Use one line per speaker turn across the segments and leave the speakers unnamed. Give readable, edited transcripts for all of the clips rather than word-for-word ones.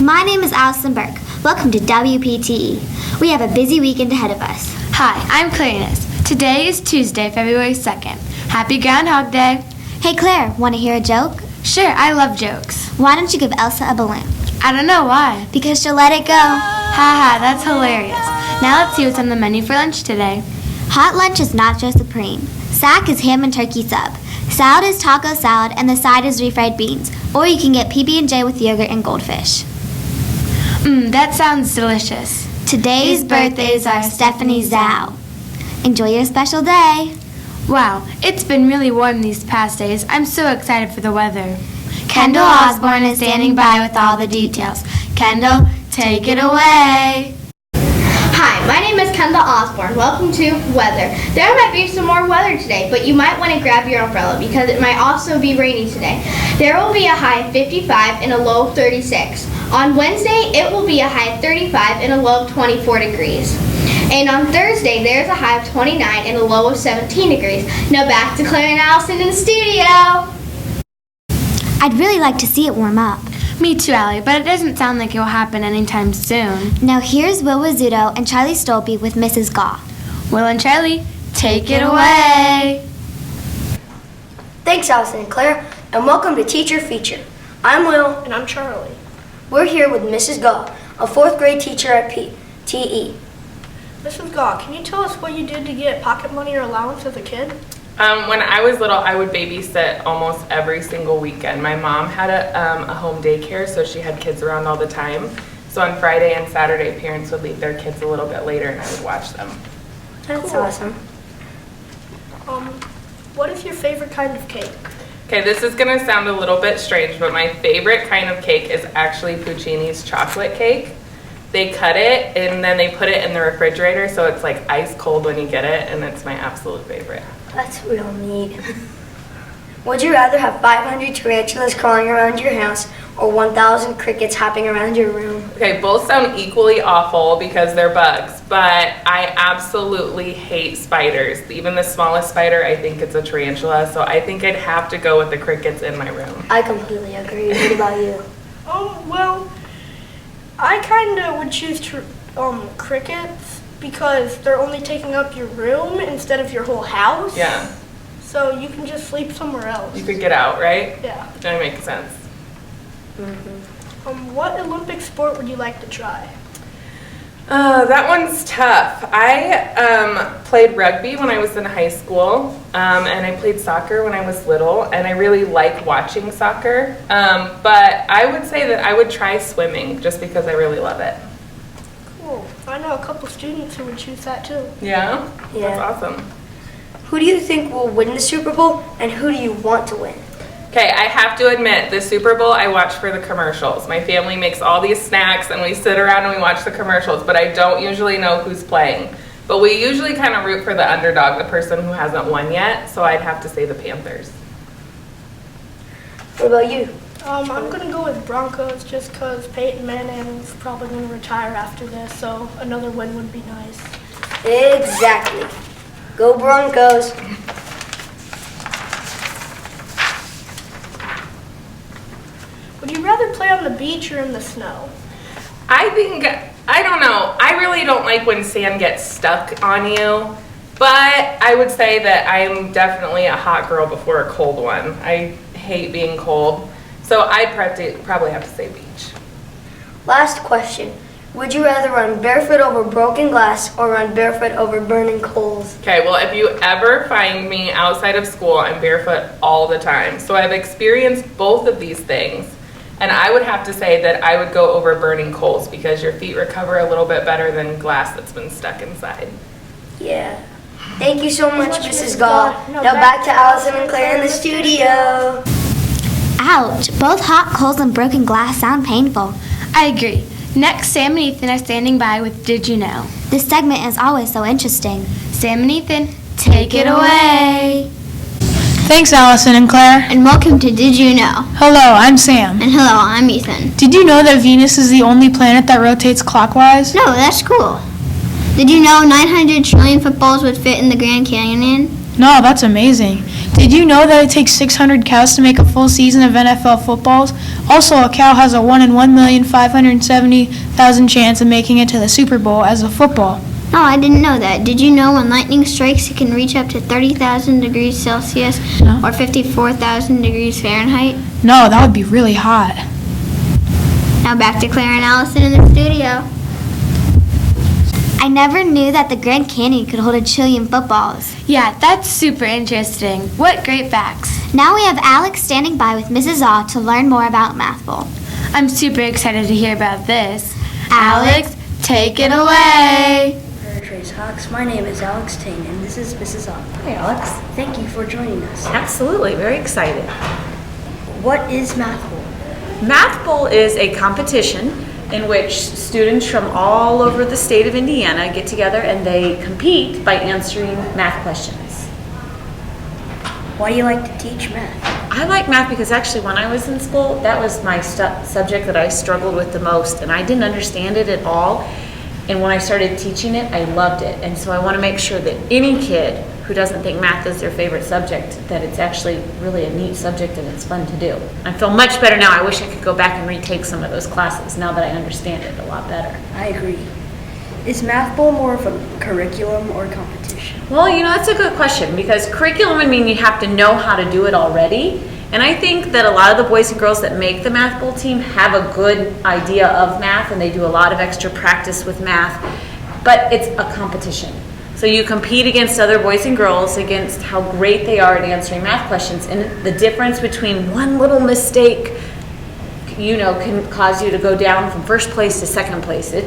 My name is Allison Burke. Welcome to Wpte. We have a busy weekend ahead of us.
Hi, I'm Clarice. Today is Tuesday, February 2nd. Happy Groundhog Day.
Hey Claire, want to hear a joke?
Sure, I love jokes.
Why don't you give Elsa a balloon?
I don't know why.
Because she'll let it go.
Haha, that's hilarious. Now let's see what's on the menu for lunch today.
Hot lunch is nacho supreme. Sack is ham and turkey sub. Salad is taco salad, and the side is refried beans. Or you can get PB&J with yogurt and goldfish.
That sounds delicious.
Today's birthdays are Stephanie Zhao. Enjoy your special day.
Wow, it's been really warm these past days. I'm so excited for the weather.
Kendall Osborne is standing by with all the details. Kendall, take it away.
Hi, my name is Kendall Osborne. Welcome to Weather. There might be some more weather today, but you might want to grab your umbrella because it might also be rainy today. There will be a high of 55 and a low of 36. On Wednesday, it will be a high of 35 and a low of 24 degrees. And on Thursday, there's a high of 29 and a low of 17 degrees. Now back to Claire and Allison in the studio.
I'd really like to see it warm up.
Me too, Allie, but it doesn't sound like it will happen anytime soon.
Now here's Will Rizzuto and Charlie Stolpe with Mrs. Gaw.
Will and Charlie, take it away.
Thanks, Allison and Claire, and welcome to Teacher Feature. I'm Will.
And I'm Charlie.
We're here with Mrs. Gaw, a 4th grade teacher at Wpte.
Mrs. Gaw, can you tell us what you did to get pocket money or allowance as a kid?
When I was little, I would babysit almost every single weekend. My mom had a home daycare, so she had kids around all the time. So on Friday and Saturday, parents would leave their kids a little bit later, and I would watch them.
That's
Cool.
awesome.
What is your favorite kind of cake?
Okay, this is gonna sound a little bit strange, but my favorite kind of cake is actually Puccini's chocolate cake. They cut it, and then they put it in the refrigerator, so it's like ice cold when you get it, and it's my absolute favorite.
That's real neat. Would you rather have 500 tarantulas crawling around your house or 1,000 crickets hopping around your room?
Okay, both sound equally awful because they're bugs, but I absolutely hate spiders. Even the smallest spider, I think it's a tarantula, so I think I'd have to go with the crickets in my room.
I completely agree. What about you?
Well, I kind of would choose crickets because they're only taking up your room instead of your whole house.
Yeah,
So you can just sleep somewhere else.
you could get out, right?
Yeah.
That makes sense.
What Olympic sport would you like to try?
That one's tough. I played rugby when I was in high school, and I played soccer when I was little, and I really like watching soccer. But I would say that I would try swimming just because I really love it.
Cool. I know a couple students who would choose that too.
Yeah?
Yeah.
That's awesome.
Who do you think will win the Super Bowl, and who do you want to win?
Okay, I have to admit, the Super Bowl I watch for the commercials. My family makes all these snacks and we sit around and we watch the commercials, but I don't usually know who's playing. But we usually kind of root for the underdog, the person who hasn't won yet, so I'd have to say the Panthers.
What about you?
I'm going to go with Broncos just because Peyton Manning's probably going to retire after this, so another win would be nice.
Exactly. Go Broncos.
Would you rather play on the beach or in the snow?
I don't know. I really don't like when sand gets stuck on you, but I would say that I'm definitely a hot girl before a cold one. I hate being cold, so I'd probably have to say beach.
Last question. Would you rather run barefoot over broken glass or run barefoot over burning coals?
Okay, well, if you ever find me outside of school, I'm barefoot all the time. So I've experienced both of these things. And I would have to say that I would go over burning coals because your feet recover a little bit better than glass that's been stuck inside.
Yeah. Thank you so much, Mrs. Gaw. Now back to Allison and Claire in the studio.
Ouch! Both hot coals and broken glass sound painful.
I agree. Next, Sam and Ethan are standing by with Did You Know?
This segment is always so interesting.
Sam and Ethan, take it away.
Thanks, Allison and Claire.
And welcome to Did You Know?
Hello, I'm Sam.
And hello, I'm Ethan.
Did you know that Venus is the only planet that rotates clockwise?
No, that's cool. Did you know 900 trillion footballs would fit in the Grand Canyon?
No, that's amazing. Did you know that it takes 600 cows to make a full season of NFL footballs? Also, a cow has a 1 in 1,570,000 chance of making it to the Super Bowl as a football.
No, I didn't know that. Did you know when lightning strikes, it can reach up to 30,000 degrees Celsius
No.
or 54,000 degrees Fahrenheit?
No, that would be really hot.
Now back to Claire and Allison in the studio.
I never knew that the Grand Canyon could hold 1 trillion footballs.
Yeah, that's super interesting. What great facts.
Now we have Alex standing by with Mrs. Aw to learn more about Math Bowl.
I'm super excited to hear about this. Alex, take it away.
Trace Hawks. My name is Alex Ting, and this is Mrs. Ott.
Hey, Alex.
Thank you for joining us.
Absolutely, very excited.
What is Math Bowl?
Math Bowl is a competition in which students from all over the state of Indiana get together and they compete by answering math questions.
Why do you like to teach math?
I like math because actually when I was in school, that was my subject that I struggled with the most, and I didn't understand it at all. And when I started teaching it, I loved it. And so I want to make sure that any kid who doesn't think math is their favorite subject, that it's actually really a neat subject and it's fun to do. I feel much better now. I wish I could go back and retake some of those classes now that I understand it a lot better.
I agree. Is Math Bowl more of a curriculum or competition?
Well, that's a good question, because curriculum would mean you have to know how to do it already. And I think that a lot of the boys and girls that make the Math Bowl team have a good idea of math, and they do a lot of extra practice with math, but it's a competition. So you compete against other boys and girls against how great they are at answering math questions, and the difference between one little mistake, can cause you to go down from first place to second place. It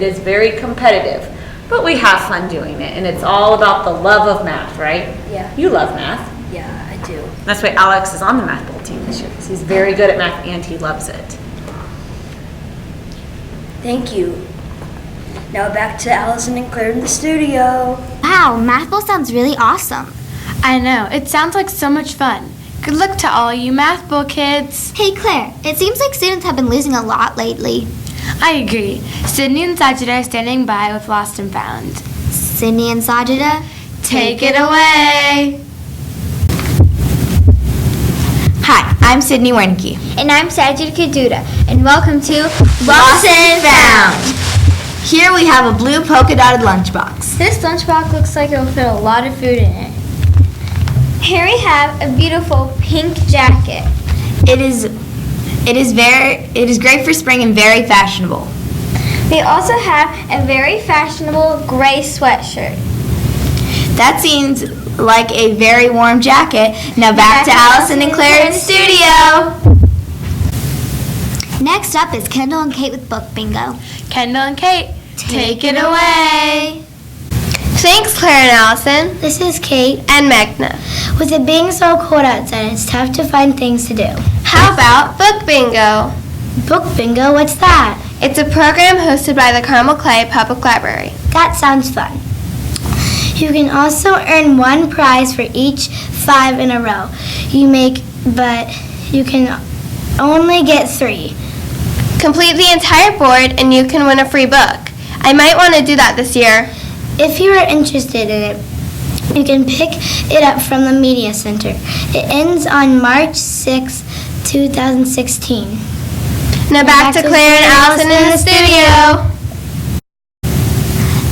is very competitive, but we have fun doing it, and it's all about the love of math, right?
Yeah.
You love math.
Yeah, I do.
That's why Alex is on the Math Bowl team this year, because he's very good at math and he loves it.
Thank you. Now back to Allison and Claire in the studio.
Wow, Math Bowl sounds really awesome.
I know, it sounds like so much fun. Good luck to all you Math Bowl kids.
Hey Claire, it seems like students have been losing a lot lately.
I agree. Sydney and Sajida are standing by with Lost and Found.
Sydney and Sajida,
Take it away.
Hi, I'm Sydney Wernicke.
And I'm Sajid Kaduda, and welcome to
Lost and Found. Here we have a blue polka dotted lunchbox.
This lunchbox looks like it will fit a lot of food in it. Here we have a beautiful pink jacket.
It is great for spring and very fashionable.
We also have a very fashionable gray sweatshirt.
That seems like a very warm jacket. Now back to Allison and Claire in the studio.
Next up is Kendall and Kate with Book Bingo.
Kendall and Kate, take it away.
Thanks, Claire and Allison.
This is Kate.
And Magna.
With it being so cold outside, it's tough to find things to do.
How about Book Bingo?
Book bingo, what's that?
It's a program hosted by the Carmel Clay Public Library.
That sounds fun. You can also earn one prize for each 5 in a row but you can only get 3.
Complete the entire board and you can win a free book. I might want to do that this year.
If you are interested in it, you can pick it up from the Media Center. It ends on March 6, 2016.
Now back to Claire and Allison in the studio.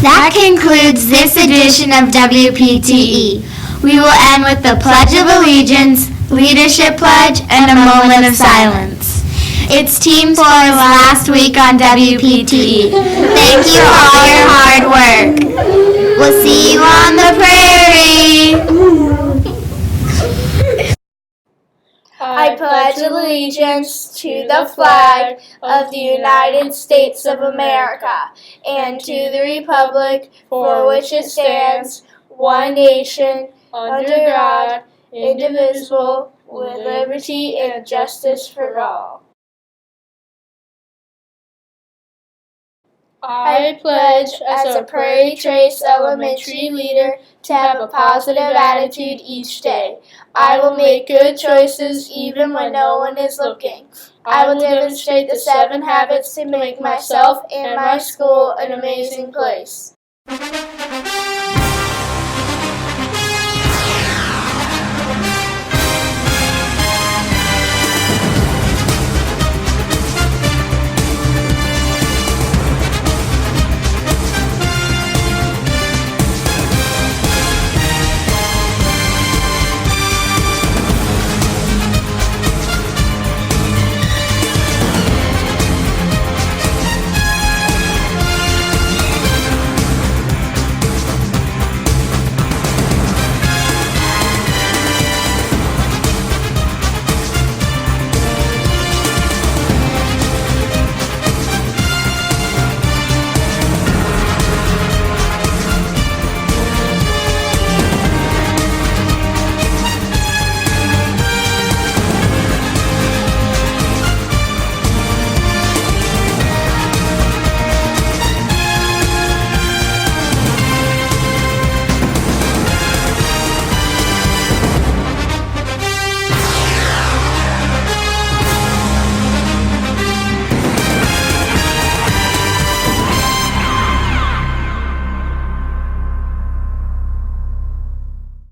That concludes this edition of Wpte. We will end with the Pledge of Allegiance, Leadership Pledge, and a moment of silence. It's Team 4's last week on Wpte. Thank you for all your hard work. We'll see you on the prairie.
I pledge allegiance to the flag of the United States of America and to the republic for which it stands, one nation, under God, indivisible, with liberty and justice for all. I pledge as a Prairie Trace elementary leader to have a positive attitude each day. I will make good choices even when no one is looking. I will demonstrate the 7 habits to make myself and my school an amazing place.